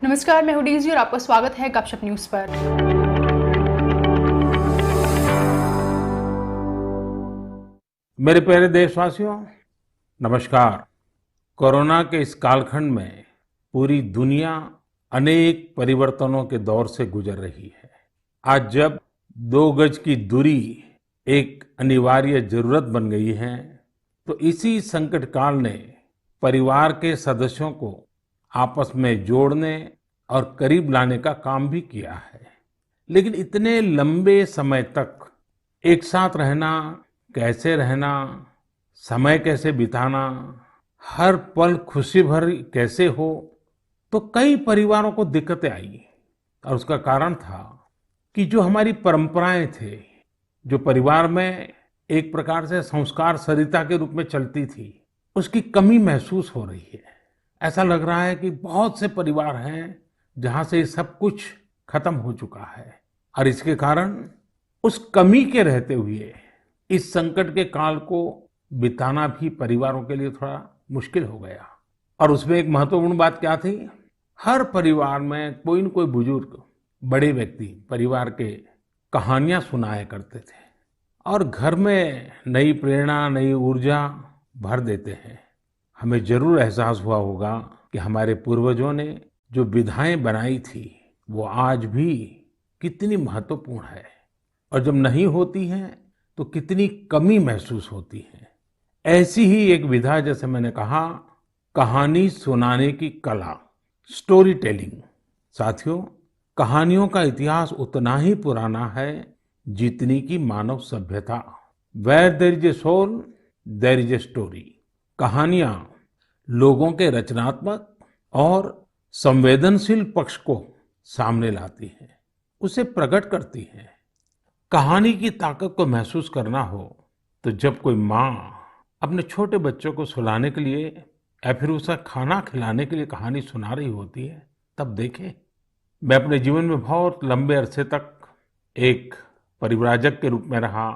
नमस्कार, मैं हूँ डीजी और आपका स्वागत है गपशप न्यूज पर। मेरे प्यारे देशवासियों, नमस्कार। कोरोना के इस कालखंड में पूरी दुनिया अनेक परिवर्तनों के दौर से गुजर रही है। आज जब 2 गज की दूरी एक अनिवार्य जरूरत बन गई है, तो इसी संकट काल ने परिवार के सदस्यों को आपस में जोड़ने और करीब लाने का काम भी किया है। लेकिन इतने लंबे समय तक एक साथ रहना, कैसे रहना, समय कैसे बिताना, हर पल खुशी भरी कैसे हो, तो कई परिवारों को दिक्कतें आई। और उसका कारण था कि जो हमारी परंपराएं थे, जो परिवार में एक प्रकार से संस्कार सरिता के रूप में चलती थी, उसकी कमी महसूस हो रही है। ऐसा लग रहा है कि बहुत से परिवार हैं जहां से ये सब कुछ खत्म हो चुका है, और इसके कारण उस कमी के रहते हुए इस संकट के काल को बिताना भी परिवारों के लिए थोड़ा मुश्किल हो गया। और उसमें एक महत्वपूर्ण बात क्या थी? हर परिवार में कोई न कोई बुजुर्ग, बड़े व्यक्ति परिवार के कहानियां सुनाया करते थे और घर में नई प्रेरणा, नई ऊर्जा भर देते हैं। हमें जरूर एहसास हुआ होगा कि हमारे पूर्वजों ने जो विधाएं बनाई थी, वो आज भी कितनी महत्वपूर्ण है, और जब नहीं होती हैं तो कितनी कमी महसूस होती है। ऐसी ही एक विधा, जैसे मैंने कहा, कहानी सुनाने की कला, स्टोरी टेलिंग। साथियों, कहानियों का इतिहास उतना ही पुराना है जितनी की मानव सभ्यता। Where there is a soul, there is a story. कहानियां लोगों के रचनात्मक और संवेदनशील पक्ष को सामने लाती हैं, उसे प्रकट करती हैं। कहानी की ताकत को महसूस करना हो तो जब कोई माँ अपने छोटे बच्चों को सुलाने के लिए या फिर उसे खाना खिलाने के लिए कहानी सुना रही होती है, तब देखें। मैं अपने जीवन में बहुत लंबे अरसे तक एक परिव्राजक के रूप में रहा।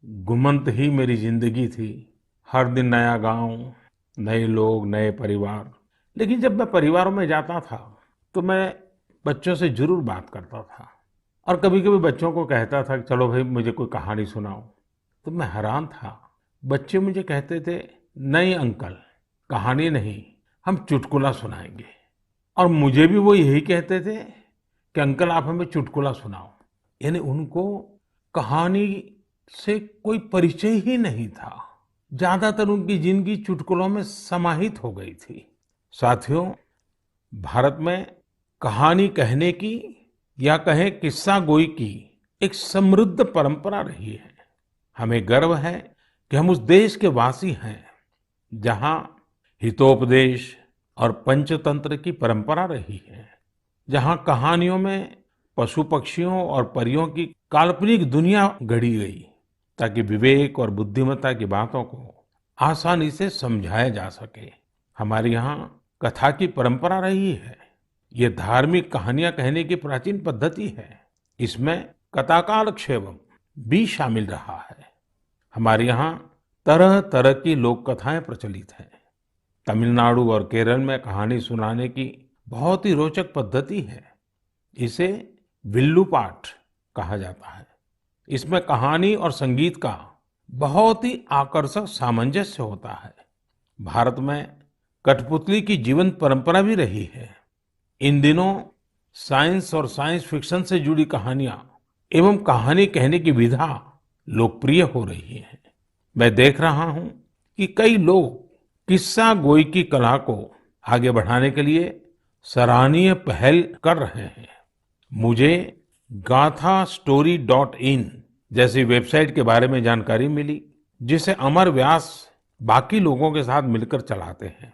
घुमंत ही मेरी जिंदगी थी। हर दिन नया गांव, नए लोग, नए परिवार। लेकिन जब मैं परिवारों में जाता था तो मैं बच्चों से जरूर बात करता था, और कभी कभी बच्चों को कहता था कि चलो भाई मुझे कोई कहानी सुनाओ। तो मैं हैरान था। बच्चे मुझे कहते थे, नहीं अंकल, कहानी नहीं, हम चुटकुला सुनाएंगे। और मुझे भी वो यही कहते थे कि अंकल आप हमें चुटकुला सुनाओ। यानी उनको कहानी से कोई परिचय ही नहीं था। ज्यादातर उनकी जिंदगी चुटकुलों में समाहित हो गई थी। साथियों, भारत में कहानी कहने की या कहें किस्सा गोई की एक समृद्ध परंपरा रही है। हमें गर्व है कि हम उस देश के वासी हैं जहां हितोपदेश और पंचतंत्र की परंपरा रही है, जहां कहानियों में पशु पक्षियों और परियों की काल्पनिक दुनिया गढ़ी गई ताकि विवेक और बुद्धिमत्ता की बातों को आसानी से समझाया जा सके। हमारे यहाँ कथा की परंपरा रही है। ये धार्मिक कहानियां कहने की प्राचीन पद्धति है। इसमें कथाकालक्षेपम भी शामिल रहा है। हमारे यहाँ तरह तरह की लोक कथाएं प्रचलित हैं। तमिलनाडु और केरल में कहानी सुनाने की बहुत ही रोचक पद्धति है। इसे विल्लू पाठ कहा जाता है। इसमें कहानी और संगीत का बहुत ही आकर्षक सामंजस्य होता है। भारत में कठपुतली की जीवंत परंपरा भी रही है। इन दिनों साइंस और साइंस फिक्शन से जुड़ी कहानियां एवं कहानी कहने की विधा लोकप्रिय हो रही है। मैं देख रहा हूं कि कई लोग किस्सा गोई की कला को आगे बढ़ाने के लिए सराहनीय पहल कर रहे हैं। मुझे gaathastory.in जैसी वेबसाइट के बारे में जानकारी मिली, जिसे अमर व्यास बाकी लोगों के साथ मिलकर चलाते हैं।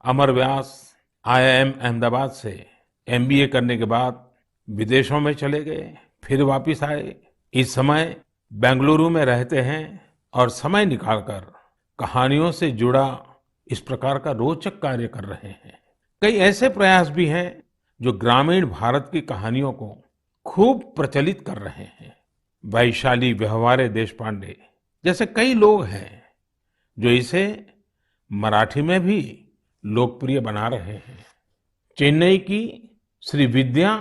अमर व्यास आईआईएम अहमदाबाद से एमबीए करने के बाद विदेशों में चले गए, फिर वापस आए। इस समय बेंगलुरु में रहते हैं और समय निकालकर कहानियों से जुड़ा इस प्रकार का रोचक कार्य कर रहे हैं। कई ऐसे प्रयास भी हैं जो ग्रामीण भारत की कहानियों को खूब प्रचलित कर रहे हैं। वैशाली व्यवहारे देशपांडे जैसे कई लोग हैं जो इसे मराठी में भी लोकप्रिय बना रहे हैं। चेन्नई की श्री विद्या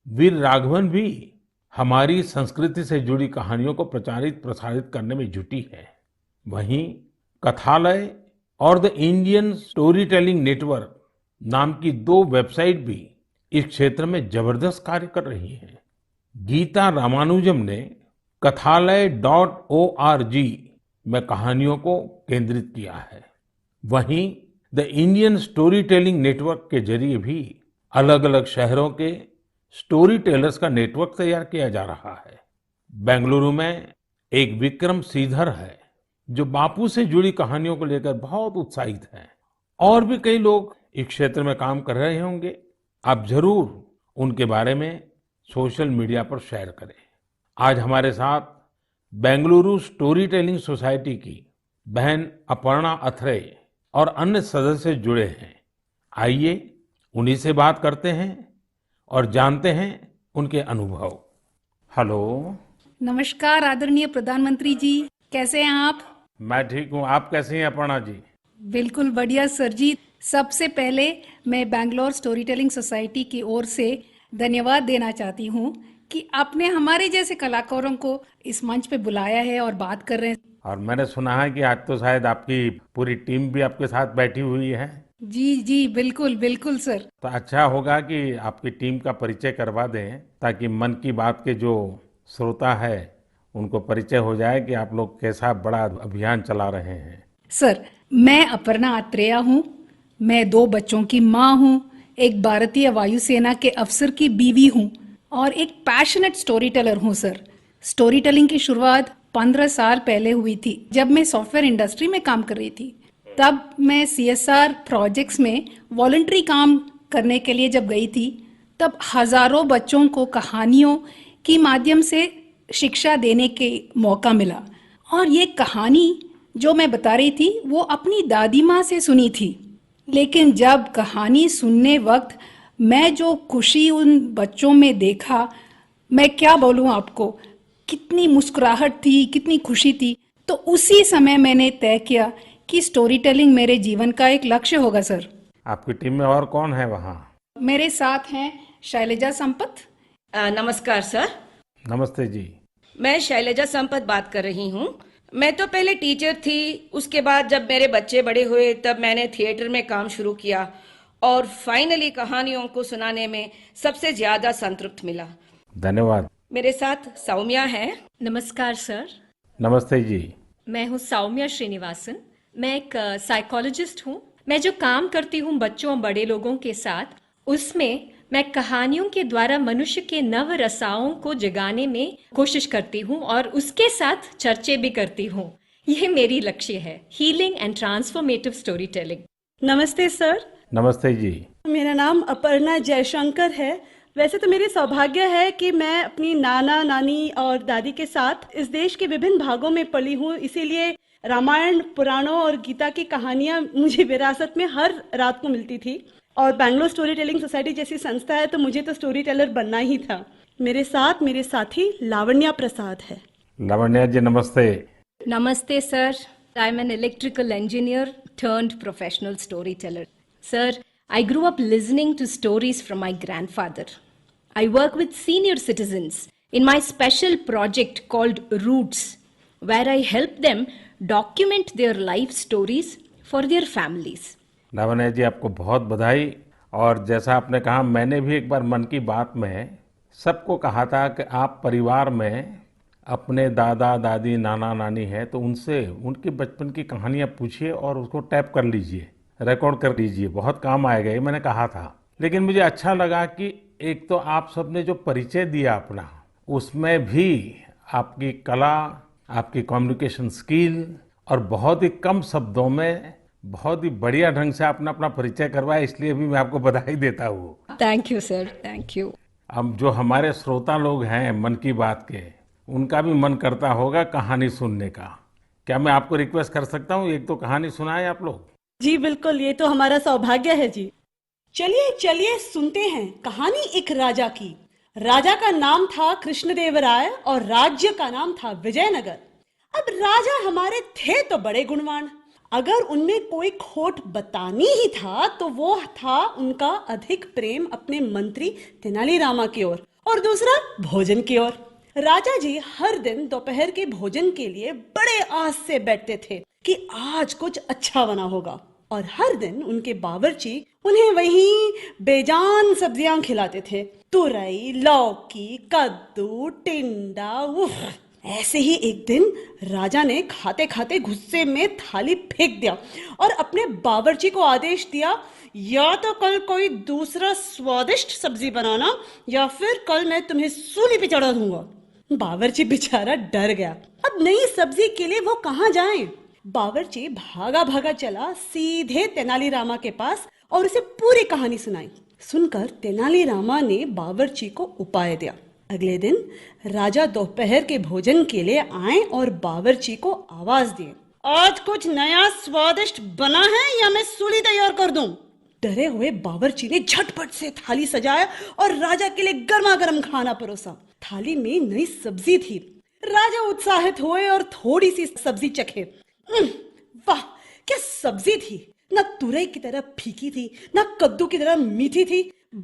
वीर राघवन भी हमारी संस्कृति से जुड़ी कहानियों को प्रचारित प्रसारित करने में जुटी है। वहीं कथालय और the Indian story telling network नाम की 2 वेबसाइट भी इस क्षेत्र में जबरदस्त कार्य कर रही हैं। गीता रामानुजम ने kathalaya.org में कहानियों को केंद्रित किया है। वहीं the Indian story telling network के जरिए भी अलग अलग शहरों के स्टोरी टेलर्स का नेटवर्क तैयार किया जा रहा है। बेंगलुरु में एक विक्रम श्रीधर है जो बापू से जुड़ी कहानियों को लेकर बहुत उत्साहित है। और भी कई लोग इस क्षेत्र में काम कर रहे होंगे। आप जरूर उनके बारे में सोशल मीडिया पर शेयर करें। आज हमारे साथ बेंगलुरु स्टोरी टेलिंग सोसाइटी की बहन अपर्णा अथरे और अन्य सदस्य जुड़े हैं। आइए उन्हीं से बात करते हैं और जानते हैं उनके अनुभव। हेलो। नमस्कार आदरणीय प्रधानमंत्री जी, कैसे हैं आप? मैं ठीक हूँ, आप कैसे हैं अपर्णा जी? बिल्कुल बढ़िया सर जी। सबसे पहले मैं बैंगलोर स्टोरी टेलिंग सोसाइटी की ओर से धन्यवाद देना चाहती हूँ कि आपने हमारे जैसे कलाकारों को इस मंच पे बुलाया है और बात कर रहे हैं। और मैंने सुना है कि आज तो शायद आपकी पूरी टीम भी आपके साथ बैठी हुई है। जी जी बिल्कुल बिल्कुल सर। तो अच्छा होगा कि आपकी टीम का परिचय करवा दें ताकि मन की बात के जो श्रोता है उनको परिचय हो जाए कि आप लोग कैसा बड़ा अभियान चला रहे हैं। सर, मैं अपर्णा अत्रेया हूँ। मैं 2 बच्चों की माँ हूँ, एक भारतीय वायुसेना के अफसर की बीवी हूँ और एक पैशनेट स्टोरी टेलर हूँ सर। स्टोरी टेलिंग की शुरुआत 15 साल पहले हुई थी जब मैं सॉफ्टवेयर इंडस्ट्री में काम कर रही थी। तब मैं CSR प्रोजेक्ट्स में वॉलंटरी काम करने के लिए जब गई थी, तब हजारों बच्चों को कहानियों के माध्यम से शिक्षा देने के मौका मिला। और ये कहानी जो मैं बता रही थी वो अपनी दादी माँ से सुनी थी। लेकिन जब कहानी सुनने वक्त मैं जो खुशी उन बच्चों में देखा, मैं क्या बोलूँ आपको, कितनी मुस्कुराहट थी, कितनी खुशी थी। तो उसी समय मैंने तय किया कि स्टोरी टेलिंग मेरे जीवन का एक लक्ष्य होगा सर। आपकी टीम में और कौन है वहाँ? मेरे साथ हैं शैलजा संपत। नमस्कार सर। नमस्ते जी। मैं शैलजा संपत बात कर रही हूँ। मैं तो पहले टीचर थी, उसके बाद जब मेरे बच्चे बड़े हुए तब मैंने थिएटर में काम शुरू किया और फाइनली कहानियों को सुनाने में सबसे ज्यादा संतृप्त मिला। धन्यवाद। मेरे साथ सौम्या है। नमस्कार सर। नमस्ते जी। मैं हूँ सौम्या श्रीनिवासन। मैं एक साइकोलॉजिस्ट हूँ। मैं जो काम करती हूँ बच्चों और बड़े लोगों के साथ, उसमें मैं कहानियों के द्वारा मनुष्य के नव रसाओं को जगाने में कोशिश करती हूँ और उसके साथ चर्चे भी करती हूँ। यह मेरी लक्ष्य है, healing and transformative story telling. नमस्ते सर। नमस्ते जी। मेरा नाम अपर्णा जयशंकर है। वैसे तो मेरी सौभाग्य है कि मैं अपनी नाना नानी और दादी के साथ इस देश के विभिन्न भागों में पली हूँ, इसीलिए रामायण, पुराणों और गीता की कहानियाँ मुझे विरासत में हर रात को मिलती थी। और बैंगलोर स्टोरी टेलिंग सोसाइटी जैसी संस्था है तो मुझे तो स्टोरी टेलर बनना ही था। मेरे साथ मेरे साथी लावण्या प्रसाद है। लावण्या जी नमस्ते। नमस्ते sir. I am an electrical engineer turned professional storyteller. Sir, I grew up listening to stories from my grandfather. I work with senior citizens in my special project called Roots, where I help them document their life stories for their families. Lavanya ji आपको बहुत बधाई। और जैसा आपने कहा, मैंने भी एक बार मन की बात में सबको कहा था कि आप परिवार में अपने दादा दादी नाना नानी है तो उनसे उनके बचपन की कहानियाँ पूछिए और उसको टैप कर लीजिए, रिकॉर्ड कर लीजिए, बहुत काम आएगा, ये मैंने कहा था। लेकिन मुझे अच्छा लगा कि एक तो आप सबने जो परिचय दिया अपना, उसमें भी आपकी कला, आपकी कम्युनिकेशन स्किल और बहुत ही कम शब्दों में बहुत ही बढ़िया ढंग से आपने अपना परिचय करवाया, इसलिए भी मैं आपको बधाई देता हूँ। Thank you sir, thank you. अब जो हमारे श्रोता लोग हैं मन की बात के, उनका भी मन करता होगा कहानी सुनने का। क्या मैं आपको रिक्वेस्ट कर सकता हूँ, एक तो कहानी सुनाएं आप लोग? जी बिल्कुल, ये तो हमारा सौभाग्य है जी। चलिए चलिए सुनते हैं कहानी एक राजा की। राजा का नाम था कृष्णदेवराय और राज्य का नाम था विजयनगर। अब राजा हमारे थे तो बड़े गुणवान। अगर उनमें कोई खोट बतानी ही था तो वो था उनका अधिक प्रेम अपने मंत्री तेनालीरामा की ओर और दूसरा भोजन की ओर। राजा जी हर दिन दोपहर के भोजन के लिए बड़े आस से बैठते थे कि आज कुछ अच्छा बना होगा, और हर दिन उनके बावर्ची उन्हें वही बेजान सब्जियां खिलाते थे। तुरई, लौकी, कद्दू, टिंडा, उफ। ऐसे ही एक दिन राजा ने खाते खाते गुस्से में थाली फेंक दिया और अपने बावर्ची को आदेश दिया, या तो कल कोई दूसरा स्वादिष्ट सब्जी बनाना या फिर कल मैं तुम्हें सूली पे चढ़ा दूंगा। बावर्ची बेचारा डर गया। अब नई सब्जी के लिए वो कहाँ जाए? बावर्ची भागा भागा चला सीधे तेनालीरामा के पास और उसे पूरी कहानी सुनाई। सुनकर तेनालीरामा ने बावर्ची को उपाय दिया। अगले दिन राजा दोपहर के भोजन के लिए आए और बावर्ची को आवाज दिए, आज कुछ नया स्वादिष्ट बना है या मैं सूली तैयार कर दूं? डरे हुए बावर्ची ने झटपट से थाली सजाया और राजा के लिए गर्मा गर्म खाना परोसा। थाली में नई सब्जी थी। राजा उत्साहित हुए और थोड़ी सी सब्जी चखे। वाह, क्या सब्जी थी! न तुरई की तरह फीकी थी, न कद्दू की तरह मीठी थी।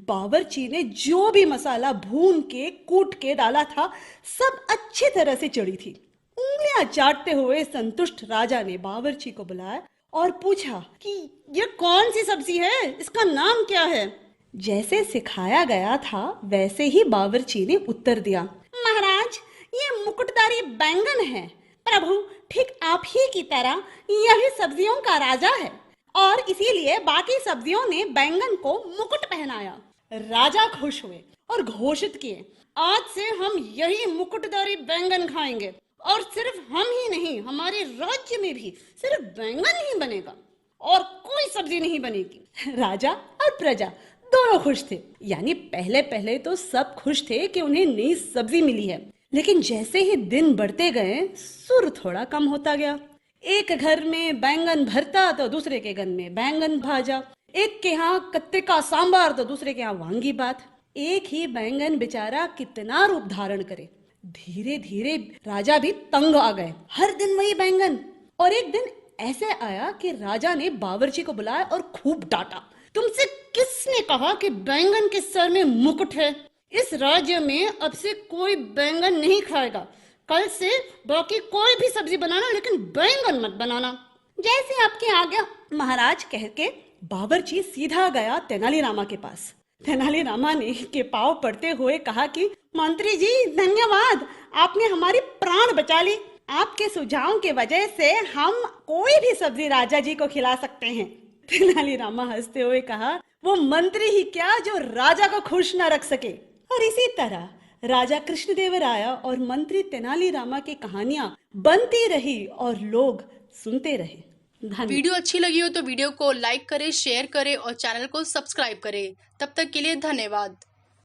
बावर्ची ने जो भी मसाला भून के कूट के डाला था सब अच्छी तरह से चढ़ी थी। उंगलियां चाटते हुए संतुष्ट राजा ने बावर्ची को बुलाया और पूछा कि ये कौन सी सब्जी है, इसका नाम क्या है? जैसे सिखाया गया था वैसे ही बावर्ची ने उत्तर दिया, महाराज, ये मुकुटधारी बैंगन है। प्रभु, ठीक आप ही की तरह यही सब्जियों का राजा है और इसीलिए बाकी सब्जियों ने बैंगन को मुकुट पहनाया। राजा खुश हुए और घोषित किए, आज से हम यही मुकुटधारी बैंगन खाएंगे और सिर्फ हम ही नहीं, हमारे राज्य में भी सिर्फ बैंगन ही बनेगा और कोई सब्जी नहीं बनेगी। राजा और प्रजा दोनों खुश थे। यानी पहले पहले तो सब खुश थे कि उन्हें नई सब्जी मिली है, लेकिन जैसे ही दिन बढ़ते गए सुर थोड़ा कम होता गया। एक घर में बैंगन भरता तो दूसरे के घर में बैंगन भाजा, एक के यहाँ कत्ते का सांबार तो दूसरे के यहाँ वांगी बात। एक ही बैंगन बेचारा कितना रूप धारण करे। धीरे धीरे राजा भी तंग आ गए। हर दिन वही बैंगन। और एक दिन ऐसे आया कि राजा ने बावर्ची को बुलाया और खूब डांटा, तुमसे किसने कहा कि बैंगन के सर में मुकुट है? इस राज्य में अब से कोई बैंगन नहीं खाएगा। कल से बाकी कोई भी सब्जी बनाना, लेकिन बैंगन मत बनाना। जैसे आपकी आज्ञा महाराज, कह के बावर्ची सीधा गया तेनालीरामा के पास। तेनालीरामा ने के पांव पड़ते हुए कहा कि मंत्री जी धन्यवाद, आपने हमारी प्राण बचा ली। आपके सुझाव के वजह से हम कोई भी सब्जी राजा जी को खिला सकते हैं। तेनालीरामा हंसते हुए कहा, वो मंत्री ही क्या जो राजा को खुश न रख सके। और इसी तरह राजा कृष्णदेवराया और मंत्री तेनालीरामा की कहानियां बनती रही और लोग सुनते रहे। धन्यवाद। वीडियो अच्छी लगी हो तो वीडियो को लाइक करें, शेयर करें और चैनल को सब्सक्राइब करें। तब तक के लिए धन्यवाद।